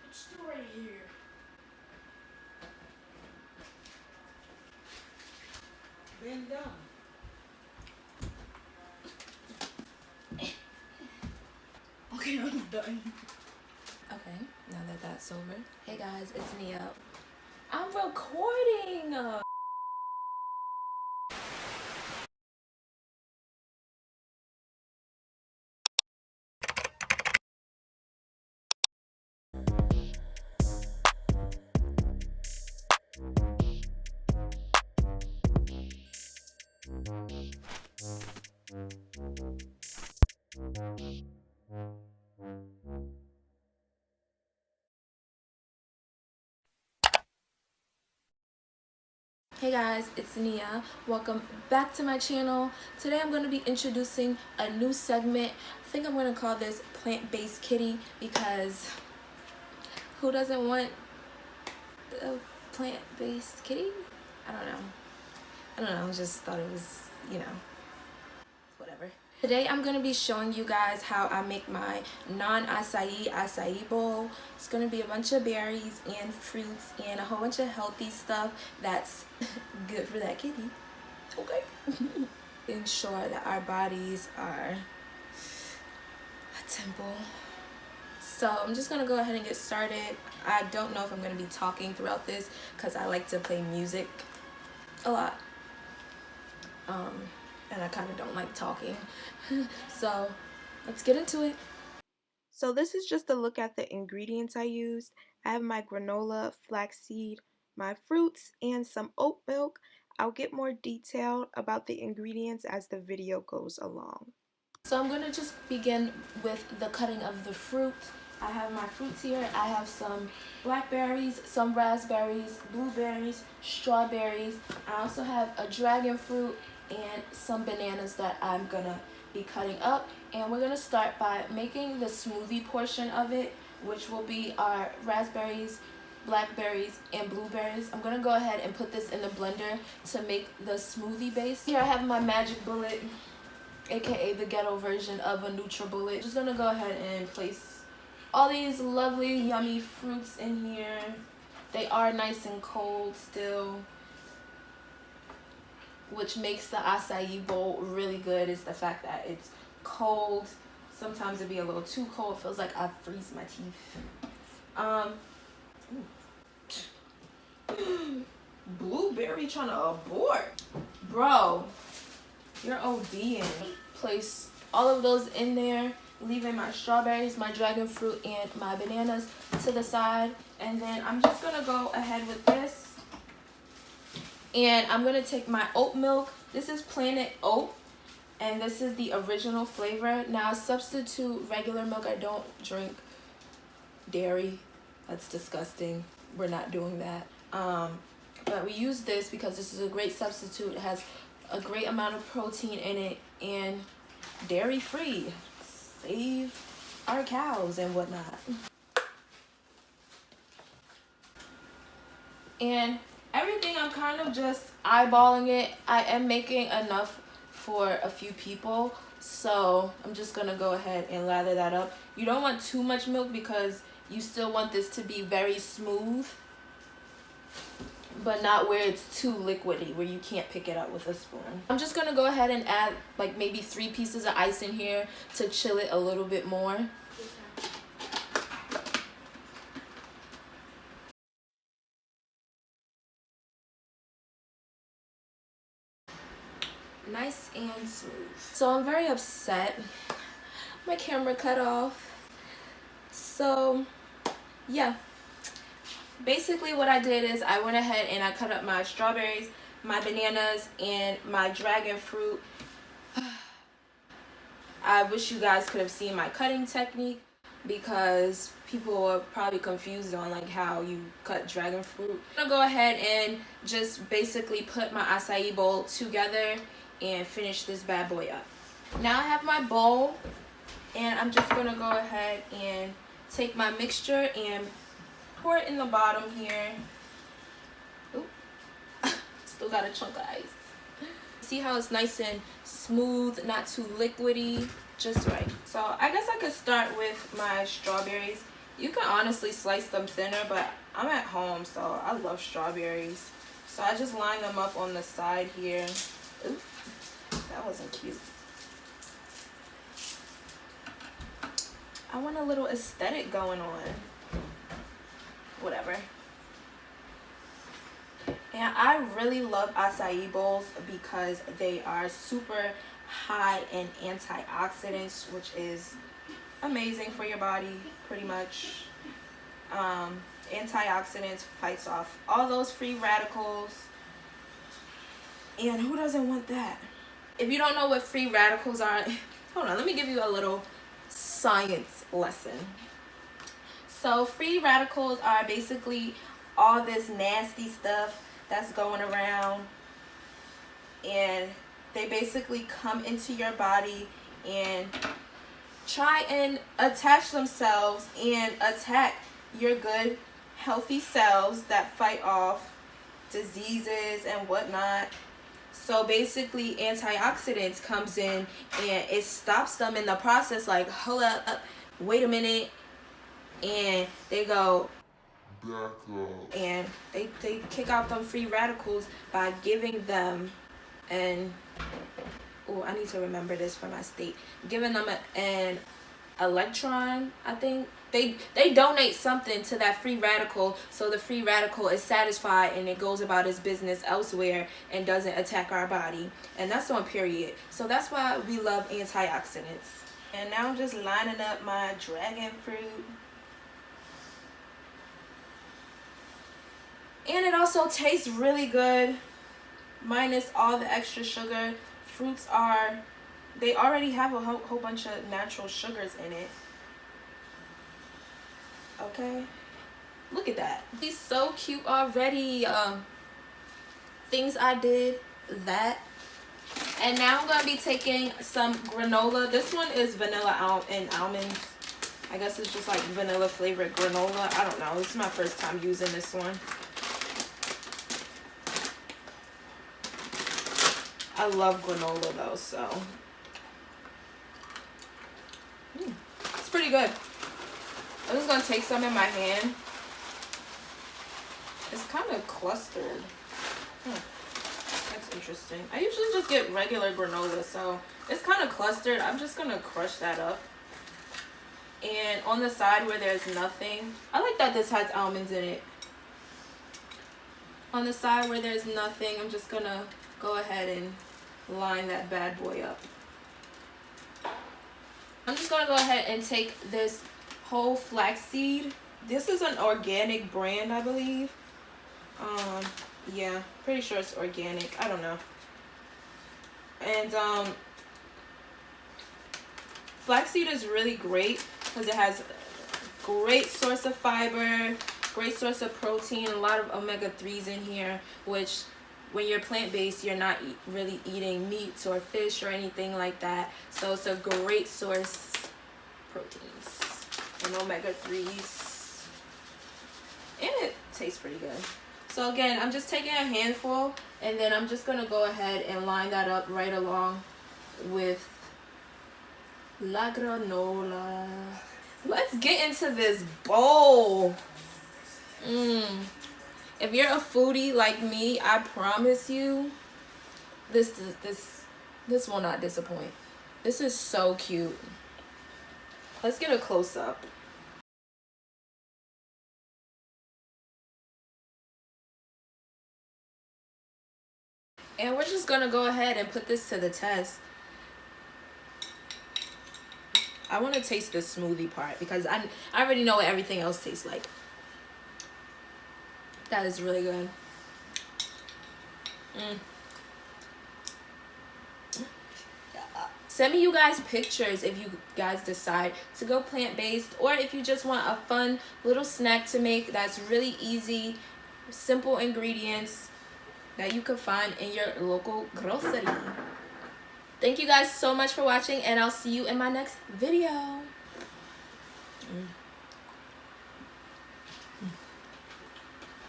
It's still right here. Bend down. Okay, I'm done. Okay, now that that's over. Hey guys, it's Nia. I'm recording! Hey guys, it's Nia. Welcome back to my channel. Today I'm going to be introducing a new segment. I think I'm going to call this Plant-Based Kitty because who doesn't want a plant-based kitty? I don't know. I just thought it was, whatever. Today I'm going to be showing you guys how I make my acai bowl. It's going to be a bunch of berries and fruits and a whole bunch of healthy stuff that's good for that kitty. Okay. Ensure that our bodies are a temple. So I'm just going to go ahead and get started. I don't know if I'm going to be talking throughout this because I like to play music a lot. And I kind of don't like talking. So let's get into it. So this is just a look at the ingredients I used. I have my granola, flaxseed, my fruits, and some oat milk. I'll get more detailed about the ingredients as the video goes along. So I'm going to just begin with the cutting of the fruit. I have my fruits here. I have some blackberries, some raspberries, blueberries, strawberries. I also have a dragon fruit and some bananas that I'm going to be cutting up. And we're going to start by making the smoothie portion of it, which will be our raspberries, blackberries, and blueberries. I'm going to go ahead and put this in the blender to make the smoothie base. Here I have my magic bullet, aka the ghetto version of a NutriBullet. Just gonna go ahead and place all these lovely yummy fruits in here. They are nice and cold still, which makes the acai bowl really good, is the fact that it's cold. Sometimes it'd be a little too cold. It feels like I freeze my teeth. Blueberry trying to abort. Bro, you're ODing. Place all of those in there, leaving my strawberries, my dragon fruit, and my bananas to the side. And then I'm just gonna go ahead with this. And I'm gonna take my oat milk. This is Planet Oat, and this is the original flavor. Now substitute regular milk. I don't drink dairy. That's disgusting. We're not doing that. But we use this because this is a great substitute. It has a great amount of protein in it and dairy free. Save our cows and whatnot. And everything, I'm kind of just eyeballing it. I am making enough for a few people, so I'm just gonna go ahead and lather that up. You don't want too much milk because you still want this to be very smooth, but not where it's too liquidy, where you can't pick it up with a spoon. I'm just gonna go ahead and add like maybe 3 pieces of ice in here to chill it a little bit more. Nice and smooth. So I'm very upset. My camera cut off. So yeah. Basically what I did is I went ahead and I cut up my strawberries, my bananas, and my dragon fruit. I wish you guys could have seen my cutting technique because people are probably confused on like how you cut dragon fruit. I'm gonna go ahead and just basically put my acai bowl together and finish this bad boy up. Now I have my bowl, and I'm just gonna go ahead and take my mixture and pour it in the bottom here. Oop. Still got a chunk of ice. See how it's nice and smooth, not too liquidy, just right. So I guess I could start with my strawberries. You can honestly slice them thinner, but I'm at home, so I love strawberries. So I just line them up on the side here. Ooh, that wasn't cute. I want a little aesthetic going on. Whatever. And I really love acai bowls because they are super high in antioxidants, which is amazing for your body, pretty much. Antioxidants fights off all those free radicals. And who doesn't want that? If you don't know what free radicals are, hold on, let me give you a little science lesson. So free radicals are basically all this nasty stuff that's going around, and they basically come into your body and try and attach themselves and attack your good healthy cells that fight off diseases and whatnot. So basically antioxidants comes in and it stops them in the process, like, hold up, wait a minute, and they go back up. And they kick out them free radicals by giving them an, oh, I need to remember this for my state, giving them an electron, I think. They donate something to that free radical, so the free radical is satisfied and it goes about its business elsewhere and doesn't attack our body. And that's on period. So that's why we love antioxidants. And now I'm just lining up my dragon fruit. And it also tastes really good, minus all the extra sugar. Fruits they already have a whole bunch of natural sugars in it. Okay, look at that. He's so cute already. Things I did that. And now I'm gonna be taking some granola. This one is vanilla and almonds. I guess it's just like vanilla flavored granola. I don't know, this is my first time using this one. I love granola though, so it's pretty good. I'm just gonna take some in my hand. It's kind of clustered. That's interesting. I usually just get regular granola, so it's kind of clustered. I'm just gonna crush that up. And on the side where there's nothing, I like that this has almonds in it. On the side where there's nothing, I'm just gonna go ahead and line that bad boy up. I'm just gonna go ahead and take this whole flaxseed. This is an organic brand, I believe. Yeah, pretty sure it's organic. I don't know. And flaxseed is really great because it has great source of fiber, great source of protein, a lot of omega-3s in here, which when you're plant-based, you're not really eating meats or fish or anything like that. So it's a great source of proteins and omega-3s. And it tastes pretty good. So again, I'm just taking a handful, and then I'm just gonna go ahead and line that up right along with la granola. Let's get into this bowl. If you're a foodie like me, I promise you, this will not disappoint. This is so cute. Let's get a close up. And we're just gonna go ahead and put this to the test. I want to taste the smoothie part because I already know what everything else tastes like. That is really good. Send me you guys pictures if you guys decide to go plant-based, or if you just want a fun little snack to make that's really easy, simple ingredients that you can find in your local grocery. Thank you guys so much for watching, and I'll see you in my next video.